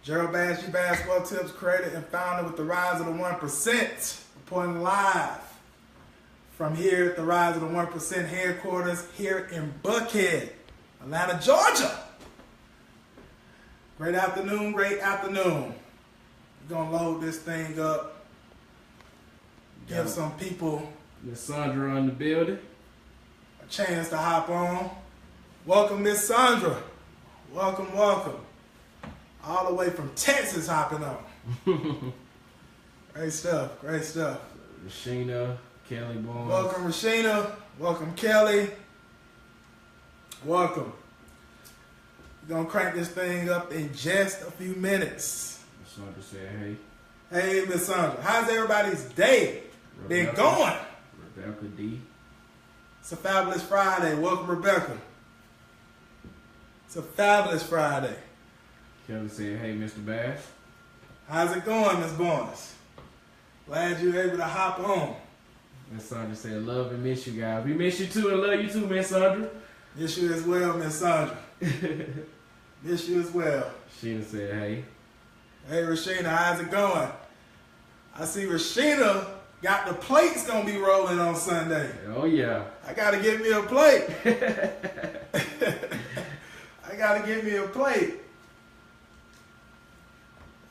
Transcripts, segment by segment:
Gerald Bass, G Basketball Tips, creator and founder with the Rise of the 1%, reporting live from here at the Rise of the 1% headquarters here in Buckhead, Atlanta, Georgia. Great afternoon, great afternoon. We're going to load this thing up, give some people Miss Sandra in the building. a chance to hop on. Welcome, Miss Sandra. Welcome, welcome. All the way from Texas hopping on. Great stuff, great stuff. Rashina, Kelly Barnes. Welcome, Rashina. Welcome, Kelly. Welcome. We're going to crank this thing up in just a few minutes. Miss Sandra said, hey. Hey, Miss Sandra. How's everybody's day been going? Rebecca D. It's a fabulous Friday. Welcome, Rebecca. It's a fabulous Friday. Kelly said, hey, Mr. Bass. How's it going, Miss Barnes? Glad you were able to hop on. Miss Sandra said, love and miss you guys. We miss you too and love you too, Miss Sandra. Miss you as well, Miss Sandra. Miss you as well. Sheena said, hey. Hey, Rashina, how's it going? I see Rashina got the plates gonna be rolling on Sunday. Oh, yeah. I gotta get me a plate. I gotta get me a plate.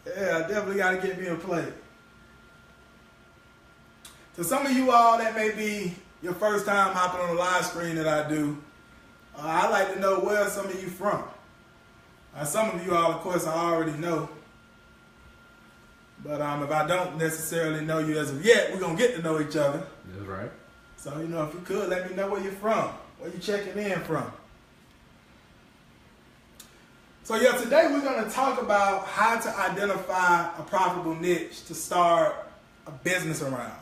Yeah, I definitely gotta get me a plate. To some of you all, that may be your first time hopping on the live screen that I do. I'd like to know where some of you from. Some of you all, of course, I already know. But if I don't necessarily know you as of yet, we're going to get to know each other. That's right. So, if you could, let me know where you're from, where you're checking in from. So, today we're going to talk about how to identify a profitable niche to start a business around.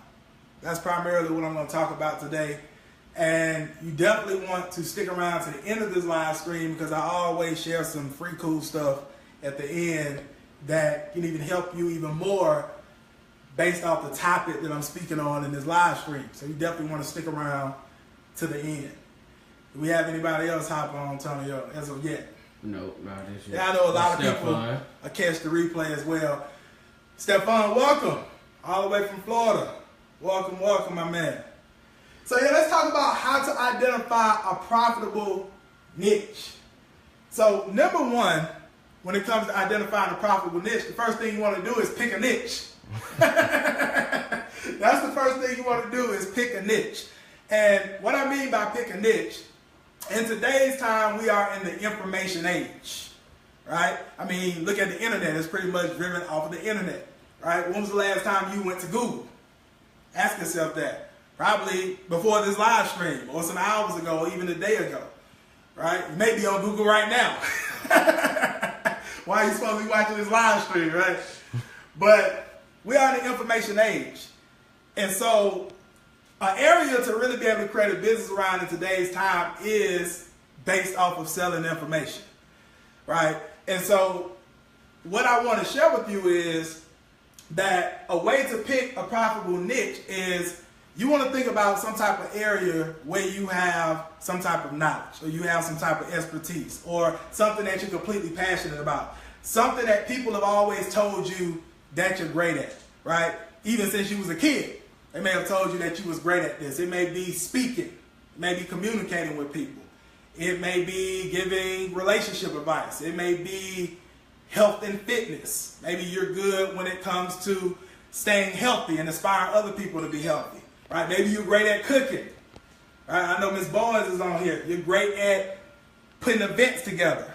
That's primarily what I'm going to talk about today. And you definitely want to stick around to the end of this live stream because I always share some free cool stuff at the end that can even help you even more based off the topic that I'm speaking on in this live stream. So you definitely want to stick around to the end. Do we have anybody else hop on, Antonio, as of yet? Nope, not this yet. Yeah, I know a lot of Stephon. people catch the replay as well. Stephon, welcome. All the way from Florida. Welcome, welcome, my man. So let's talk about how to identify a profitable niche. So number one, when it comes to identifying a profitable niche, the first thing you want to do is pick a niche. That's the first thing you want to do is pick a niche. And what I mean by pick a niche, in today's time, we are in the information age, right? I mean, look at the internet. It's pretty much driven off of the internet, right? When was the last time you went to Google? Ask yourself that. Probably before this live stream or some hours ago or even a day ago, right? You may be on Google right now. Why are you supposed to be watching this live stream, right? But we are in the information age. And so an area to really be able to create a business around in today's time is based off of selling information, right? And so what I want to share with you is that a way to pick a profitable niche is you want to think about some type of area where you have some type of knowledge or you have some type of expertise or something that you're completely passionate about. Something that people have always told you that you're great at, right? Even since you was a kid, they may have told you that you was great at this. It may be speaking. It may be communicating with people. It may be giving relationship advice. It may be health and fitness. Maybe you're good when it comes to staying healthy and inspiring other people to be healthy. Right? Maybe you're great at cooking. Right? I know Miss Barnes is on here. You're great at putting events together.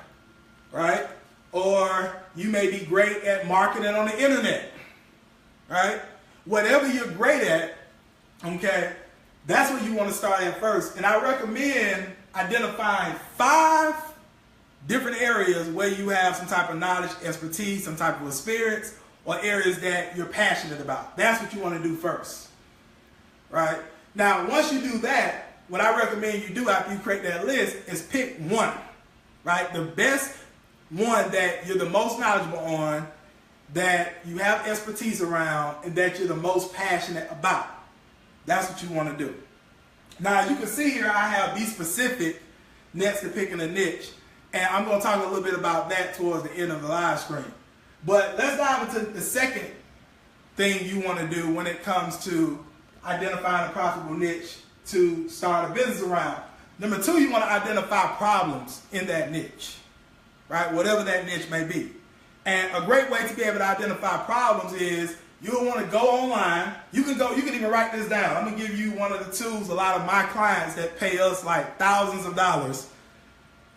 Right? Or you may be great at marketing on the internet. Right? Whatever you're great at, okay, that's what you want to start at first. And I recommend identifying 5 different areas where you have some type of knowledge, expertise, some type of experience, or areas that you're passionate about. That's what you want to do first. Right? Now, once you do that, what I recommend you do after you create that list is pick one. Right? The best one that you're the most knowledgeable on, that you have expertise around, and that you're the most passionate about. That's what you want to do. Now, as you can see here, I have be specific next to picking a niche. And I'm going to talk a little bit about that towards the end of the live stream. But let's dive into the second thing you want to do when it comes to identifying a profitable niche to start a business around. Number two, you want to identify problems in that niche, right? Whatever that niche may be. And a great way to be able to identify problems is you'll want to go online. You can even write this down. I'm going to give you one of the tools a lot of my clients that pay us like thousands of dollars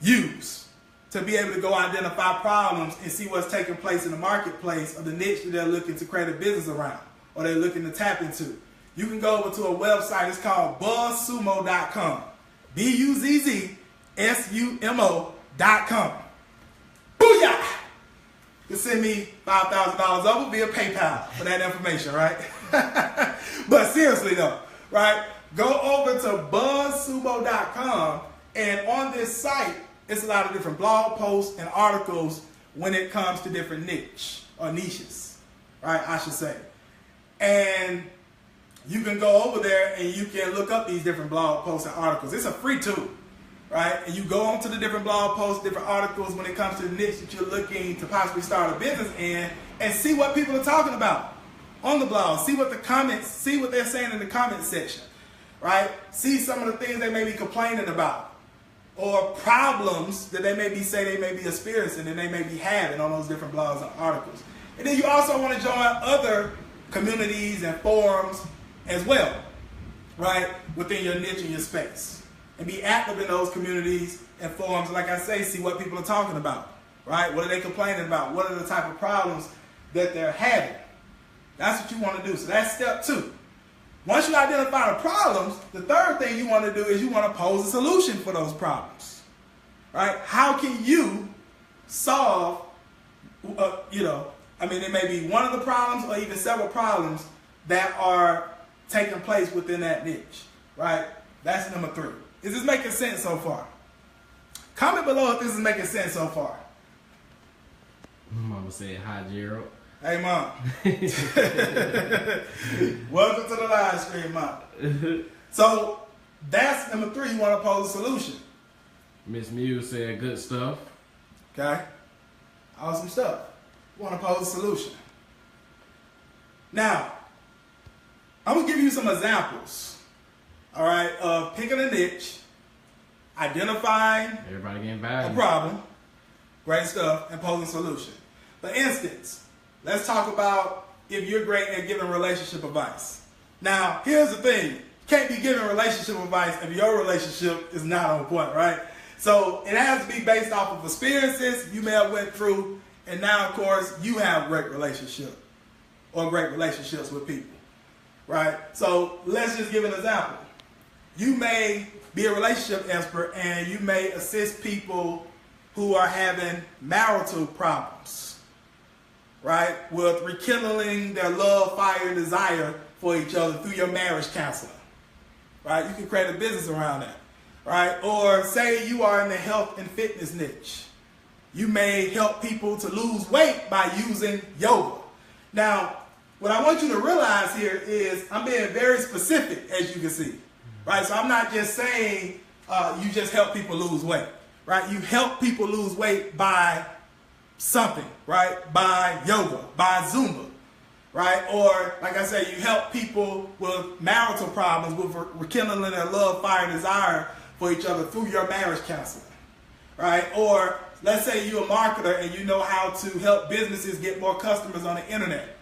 use to be able to go identify problems and see what's taking place in the marketplace of the niche that they're looking to create a business around or they're looking to tap into. You can go over to a website. It's called buzzsumo.com. BUZZSUMO.com. Booyah! You can send me $5,000 over via PayPal for that information, right? But seriously though, right? Go over to buzzsumo.com, and on this site, it's a lot of different blog posts and articles when it comes to different niches, right? I should say. And you can go over there and you can look up these different blog posts and articles. It's a free tool, right? And you go onto the different blog posts, different articles when it comes to the niche that you're looking to possibly start a business in, and see what people are talking about on the blog. See what they're saying in the comment section, right? See some of the things they may be complaining about or problems that they may be experiencing and they may be having on those different blogs and articles. And then you also want to join other communities and forums as well, right, within your niche and your space. And be active in those communities and forums. Like I say, see what people are talking about, right? What are they complaining about? What are the type of problems that they're having? That's what you want to do. So that's step two. Once you identify the problems, the third thing you want to do is you want to pose a solution for those problems, right? How can you solve, it may be one of the problems or even several problems that are taking place within that niche, right? That's number three. Is this making sense so far? Comment below if this is making sense so far. Mama said hi, Gerald. Hey, Mom. Welcome to the live stream, Mom. So that's number three. You want to pose a solution. Miss Muse said good stuff. Okay. Awesome stuff. You want to pose a solution. Now, I'm going to give you some examples, all right, of picking a niche, identifying Everybody getting value. a problem, great stuff, and posing a solution. For instance, let's talk about if you're great at giving relationship advice. Now, here's the thing. You can't be giving relationship advice if your relationship is not on point, right? So it has to be based off of experiences you may have went through, and now, of course, you have great relationship or great relationships with people, right? So let's just give an example. You may be a relationship expert and you may assist people who are having marital problems, right? With rekindling their love, fire, and desire for each other through your marriage counseling, right? You can create a business around that, right? Or say you are in the health and fitness niche. You may help people to lose weight by using yoga. Now, what I want you to realize here is I'm being very specific, as you can see, right? So I'm not just saying you just help people lose weight, right? You help people lose weight by something, right? By yoga, by Zumba, right? Or, like I said, you help people with marital problems, with rekindling their love, fire, and desire for each other through your marriage counseling, right? Or let's say you're a marketer and you know how to help businesses get more customers on the internet,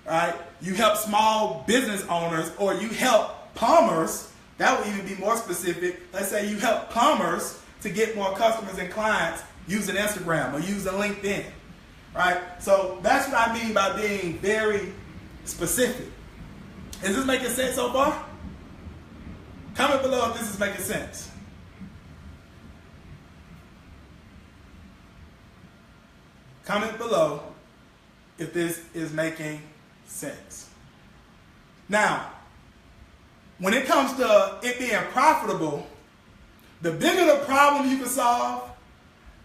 right? You help small business owners, or you help plumbers. That would even be more specific. Let's say you help plumbers to get more customers and clients using Instagram or using LinkedIn, right? So that's what I mean by being very specific. Is this making sense so far? Comment below if this is making sense. Comment below if this is making sense. Now, when it comes to it being profitable, the bigger the problem you can solve,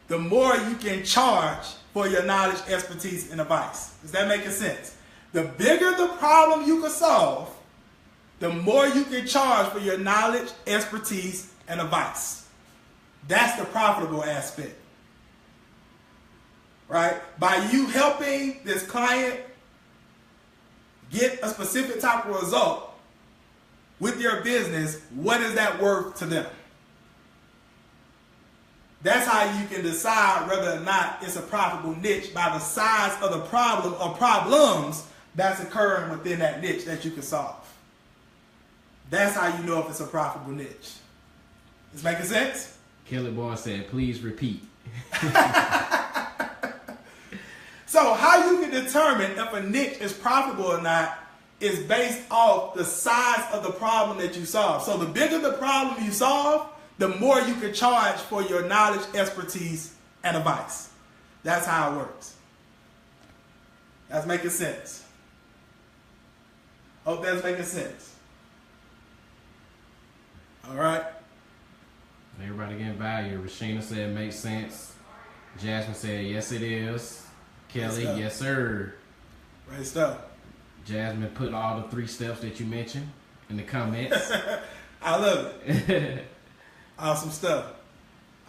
the more you can charge for your knowledge, expertise, and advice. Is that making sense? The bigger the problem you can solve, the more you can charge for your knowledge, expertise, and advice. That's the profitable aspect. right? By you helping this client get a specific type of result with your business, what is that worth to them? That's how you can decide whether or not it's a profitable niche, by the size of the problem or problems that's occurring within that niche that you can solve. That's how you know if it's a profitable niche. Is making sense? Kelly Boy said, please repeat. So how you can determine if a niche is profitable or not is based off the size of the problem that you solve. So the bigger the problem you solve, the more you can charge for your knowledge, expertise, and advice. That's how it works. That's making sense. Hope that's making sense. All right. Everybody getting value. Rashina said, makes sense. Jasmine said, yes, it is. Kelly, yes, sir. Great stuff. Jasmine put all the 3 steps that you mentioned in the comments. I love it. Awesome stuff.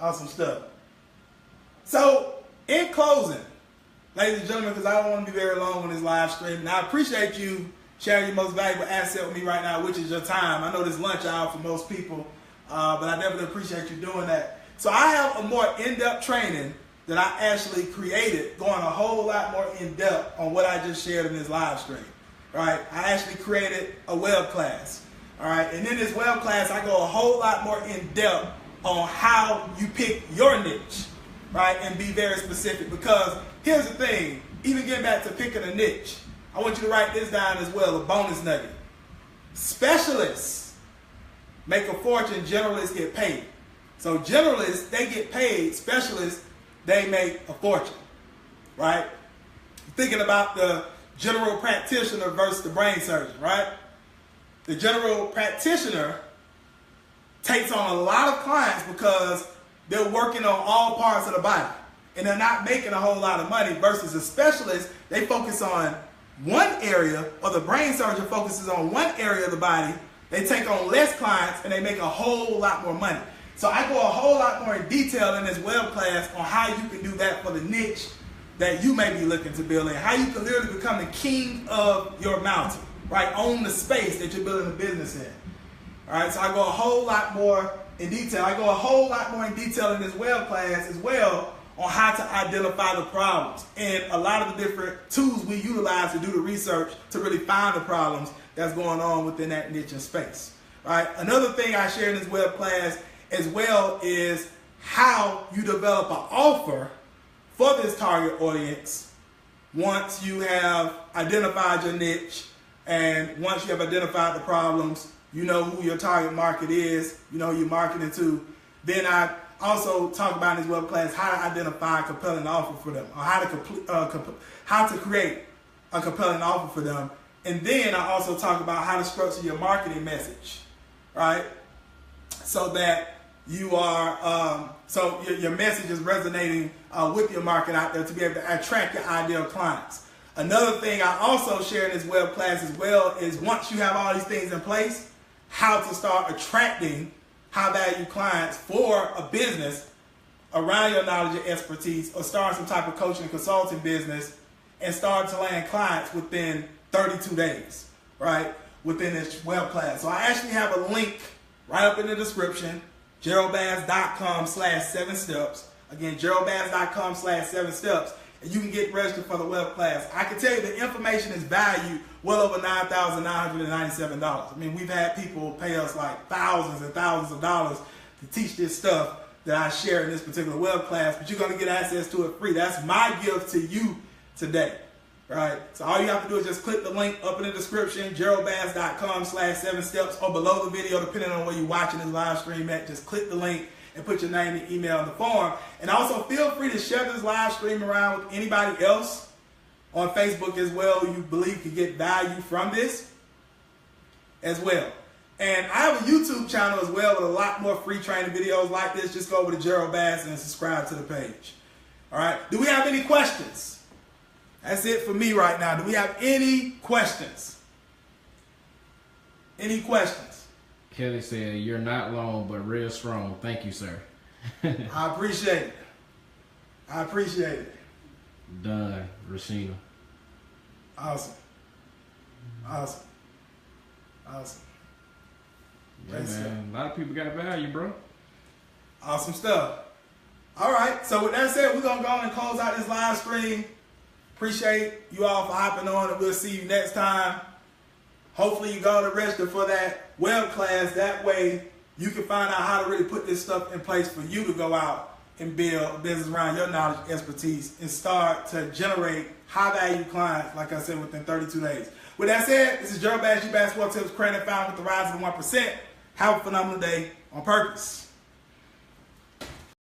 Awesome stuff. So, in closing, ladies and gentlemen, because I don't want to be very long on this live stream, and I appreciate you sharing your most valuable asset with me right now, which is your time. I know this lunch hour for most people, but I definitely appreciate you doing that. So I have a more in-depth training that I actually created, going a whole lot more in-depth on what I just shared in this live stream. Right? I actually created a web class. All right, and in this web class, I go a whole lot more in depth on how you pick your niche, right, and be very specific. Because here's the thing, even getting back to picking a niche, I want you to write this down as well, a bonus nugget. Specialists make a fortune, generalists get paid. So generalists, they get paid. Specialists, they make a fortune, right? Thinking about the general practitioner versus the brain surgeon, right? The general practitioner takes on a lot of clients because they're working on all parts of the body and they're not making a whole lot of money, versus a specialist, they focus on one area, or the brain surgeon focuses on one area of the body. They take on less clients and they make a whole lot more money. So I go a whole lot more in detail in this web class on how you can do that for the niche that you may be looking to build in, how you can literally become the king of your mountain. Right, own the space that you're building a business in. All right, so I go a whole lot more in detail. I go a whole lot more in detail in this web class as well on how to identify the problems and a lot of the different tools we utilize to do the research to really find the problems that's going on within that niche and space. All right, another thing I share in this web class as well is how you develop an offer for this target audience once you have identified your niche. And once you have identified the problems, you know who your target market is, you know who you're marketing to. Then I also talk about in this web class how to identify a compelling offer for them, or how to create a compelling offer for them. And then I also talk about how to structure your marketing message, right? So that you are, your message is resonating with your market out there to be able to attract your ideal clients. Another thing I also share in this web class as well is once you have all these things in place, how to start attracting high value clients for a business around your knowledge and expertise, or start some type of coaching and consulting business and start to land clients within 32 days, right? Within this web class. So I actually have a link right up in the description, geraldbass.com/7steps. Again, geraldbass.com/7steps. And you can get registered for the web class. I can tell you the information is valued well over $9,997. I mean, we've had people pay us like thousands and thousands of dollars to teach this stuff that I share in this particular web class, but you're going to get access to it free. That's my gift to you today, right? So all you have to do is just click the link up in the description, geraldbass.com/7steps, or below the video, depending on where you're watching this live stream at. Just click the link and put your name and email in the form. And also feel free to share this live stream around with anybody else on Facebook as well who you believe could get value from this as well. And I have a YouTube channel as well with a lot more free training videos like this. Just go over to Gerald Bass and subscribe to the page. All right. Do we have any questions? That's it for me right now. Do we have any questions? Any questions? Kelly said, you're not long, but real strong. Thank you, sir. I appreciate it. I appreciate it. Done. Rashina. Awesome. Awesome. Awesome. Yeah, That's man. A lot of people got value, bro. Awesome stuff. All right. So with that said, we're going to go on and close out this live stream. Appreciate you all for hopping on, and we'll see you next time. Hopefully you go to register for that web class. That way you can find out how to really put this stuff in place for you to go out and build a business around your knowledge, expertise, and start to generate high-value clients, like I said, within 32 days. With that said, this is Gerald Bass, Basketball Tips, creator and founder with the Rise of the 1%. Have a phenomenal day on purpose.